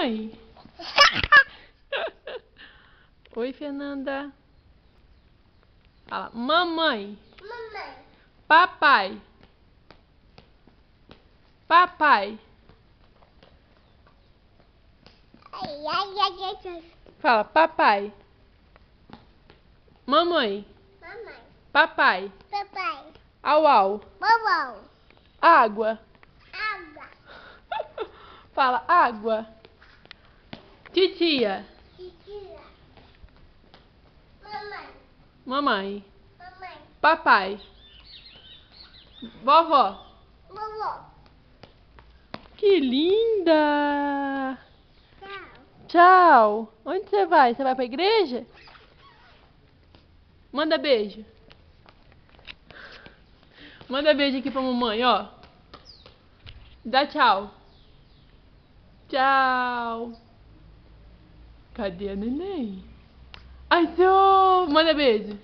mamãe. Oi, Fernanda. Fala, mamãe. Mamãe. Papai. Papai. Ai, ai, ai, ai. Fala, papai. Mamãe. Mamãe. Papai. Papai. Au, au. Vovó. Água. Água. Fala, água. Titia. Titia. Mamãe. Mamãe. Mamãe. Papai. Vovó. Vovó. Que linda! Tchau. Tchau! Onde você vai? Você vai pra igreja? Manda beijo. Manda beijo aqui pra mamãe, ó. Dá tchau. Tchau. Cadê a neném? Ai, seu... Manda beijo.